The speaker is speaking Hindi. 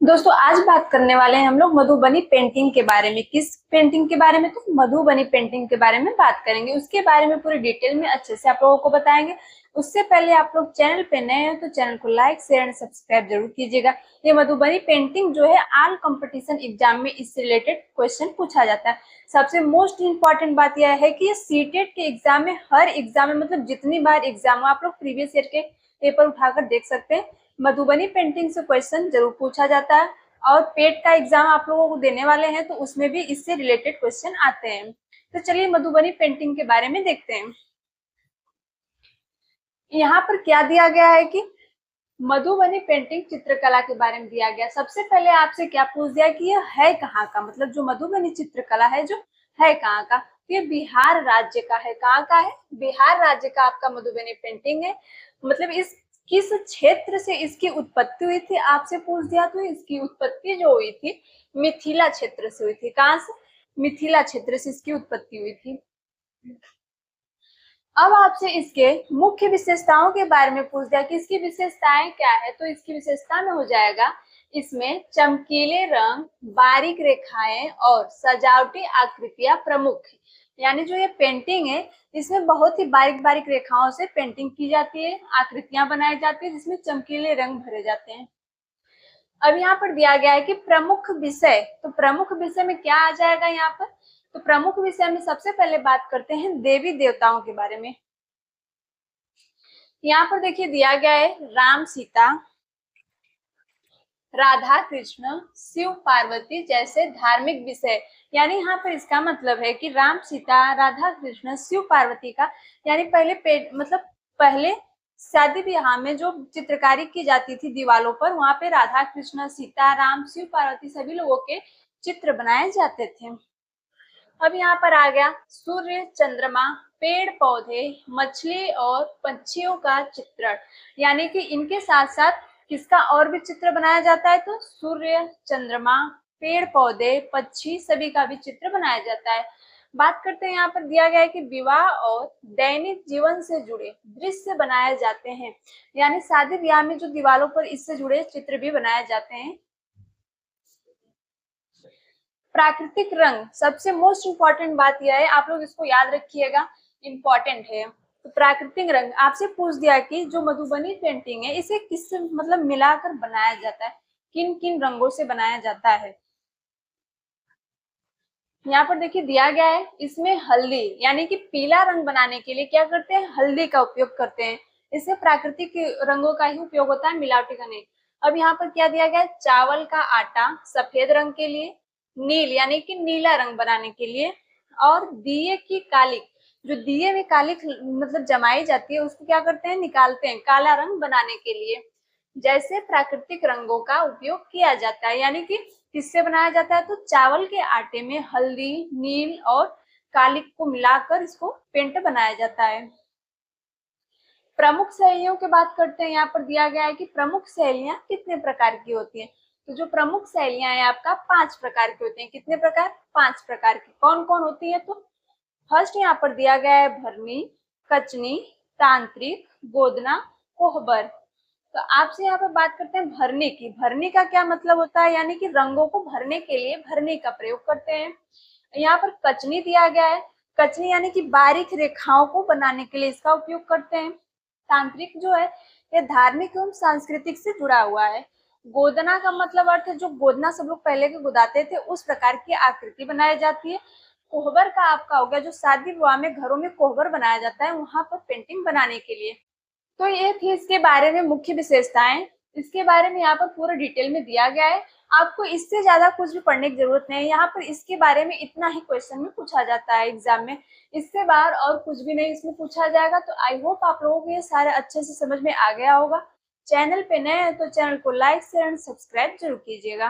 दोस्तों आज बात करने वाले हैं हम लोग मधुबनी पेंटिंग के बारे में। किस पेंटिंग के बारे में? तो मधुबनी पेंटिंग के बारे में बात करेंगे। उसके बारे में पूरी डिटेल में अच्छे से आप लोगों को बताएंगे। उससे पहले आप लोग चैनल पे नए हैं तो चैनल को लाइक शेयर एंड सब्सक्राइब जरूर कीजिएगा। ये मधुबनी पेंटिंग जो है ऑल कंपटीशन एग्जाम में इससे रिलेटेड क्वेश्चन पूछा जाता है। सबसे मोस्ट इम्पॉर्टेंट बात यह है कि ये सीटेट के एग्जाम में, हर एग्जाम में, मतलब जितनी बार एग्जाम हो आप लोग प्रीवियस ईयर के पेपर उठाकर देख सकते हैं। मधुबनी पेंटिंग से क्वेश्चन जरूर पूछा जाता है। और पेट का एग्जाम आप लोगों को देने वाले हैं तो उसमें भी इससे रिलेटेड क्वेश्चन आते हैं। तो चलिए मधुबनी पेंटिंग के बारे में देखते हैं। यहाँ पर क्या दिया गया है कि मधुबनी पेंटिंग चित्रकला के बारे में दिया गया। सबसे पहले आपसे क्या पूछ दिया कि यह है कहाँ का, मतलब जो मधुबनी चित्रकला है जो है कहाँ का, तो ये बिहार राज्य का है। कहाँ का है? बिहार राज्य का आपका मधुबनी पेंटिंग है। मतलब इस किस क्षेत्र से इसकी उत्पत्ति हुई थी आपसे पूछ दिया, तो इसकी उत्पत्ति जो हुई थी मिथिला क्षेत्र से हुई थी। कहाँ से? मिथिला क्षेत्र से इसकी उत्पत्ति हुई थी। अब आपसे इसके मुख्य विशेषताओं के बारे में पूछ दिया कि इसकी विशेषताएं क्या है, तो इसकी विशेषता में हो जाएगा इसमें चमकीले रंग, बारीक रेखाएं और सजावटी आकृतियां प्रमुख है। यानी जो ये पेंटिंग है इसमें बहुत ही बारीक बारीक रेखाओं से पेंटिंग की जाती है, आकृतियां बनाई जाती है जिसमें चमकीले रंग भरे जाते हैं। अब यहाँ पर दिया गया है कि प्रमुख विषय, तो प्रमुख विषय में क्या आ जाएगा यहाँ पर? तो प्रमुख विषय में सबसे पहले बात करते हैं देवी देवताओं के बारे में। यहाँ पर देखिए दिया गया है राम सीता, राधा कृष्ण, शिव पार्वती जैसे धार्मिक विषय। यानी यहाँ पर इसका मतलब है कि राम सीता, राधा कृष्ण, शिव पार्वती का, यानी पहले शादी ब्याह में जो चित्रकारी की जाती थी दीवारों पर, वहां पे राधा कृष्ण, सीता, राम, शिव पार्वती सभी लोगों के चित्र बनाए जाते थे। अब यहाँ पर आ गया सूर्य, चंद्रमा, पेड़ पौधे, मछली और पक्षियों का चित्रण। यानी कि इनके साथ साथ किसका और भी चित्र बनाया जाता है? तो सूर्य, चंद्रमा, पेड़ पौधे, पक्षी सभी का भी चित्र बनाया जाता है। बात करते हैं यहाँ पर दिया गया है कि विवाह और दैनिक जीवन से जुड़े दृश्य बनाए जाते हैं। यानी शादी ब्याह में जो दीवारों पर इससे जुड़े चित्र भी बनाए जाते हैं। प्राकृतिक रंग, सबसे मोस्ट इम्पॉर्टेंट बात यह है, आप लोग इसको याद रखिएगा, इम्पॉर्टेंट है। तो प्राकृतिक रंग आपसे पूछ दिया कि जो मधुबनी पेंटिंग है इसे किससे मतलब मिलाकर बनाया जाता है, किन किन रंगों से बनाया जाता है। यहाँ पर देखिए दिया गया है इसमें हल्दी, यानी कि पीला रंग बनाने के लिए क्या करते हैं? हल्दी का उपयोग करते हैं। इससे प्राकृतिक रंगों का ही उपयोग होता है, मिलावटी का नहीं। अब यहाँ पर क्या दिया गया है? चावल का आटा सफेद रंग के लिए, नील यानी कि नीला रंग बनाने के लिए, और दिए की कालिक, जो दिए में कालिक मतलब जमाई जाती है उसको क्या करते हैं? निकालते हैं काला रंग बनाने के लिए। जैसे प्राकृतिक रंगों का उपयोग किया जाता है, यानी कि किससे बनाया जाता है? तो चावल के आटे में हल्दी, नील और कालिक को मिलाकर इसको पेंट बनाया जाता है। प्रमुख शैलियों की बात करते हैं। यहाँ पर दिया गया है कि प्रमुख शैलियां कितने प्रकार की होती हैं। तो जो प्रमुख शैलियां हैं आपका 5 प्रकार की होती हैं। कितने प्रकार? 5 प्रकार की। कौन कौन होती है? तो फर्स्ट यहाँ पर दिया गया है भरनी, कचनी, तांत्रिक, गोदना, कोहबर। तो आपसे यहाँ पर बात करते हैं भरने की। भरने का क्या मतलब होता है? यानी कि रंगों को भरने के लिए भरने का प्रयोग करते हैं। यहाँ पर कचनी दिया गया है। कचनी यानी कि बारीक रेखाओं को बनाने के लिए इसका उपयोग करते हैं। तांत्रिक जो है ये धार्मिक एवं सांस्कृतिक से जुड़ा हुआ है। गोदना का मतलब अर्थ है जो गोदना सब लोग पहले के गुदाते थे उस प्रकार की आकृति बनाई जाती है। कोहबर का आपका हो गया जो शादी विवाह में घरों में कोहबर बनाया जाता है वहां पर पेंटिंग बनाने के लिए। तो ये थी इसके बारे में मुख्य विशेषताएं। इसके बारे में यहाँ पर पूरा डिटेल में दिया गया है। आपको इससे ज्यादा कुछ भी पढ़ने की जरूरत नहीं है। यहाँ पर इसके बारे में इतना ही क्वेश्चन में पूछा जाता है एग्जाम में। इससे बाहर और कुछ भी नहीं इसमें पूछा जाएगा। तो आई होप आप लोगों को ये सारे अच्छे से समझ में आ गया होगा। चैनल पे नए हैं तो चैनल को लाइक शेयर एंड सब्सक्राइब जरूर कीजिएगा।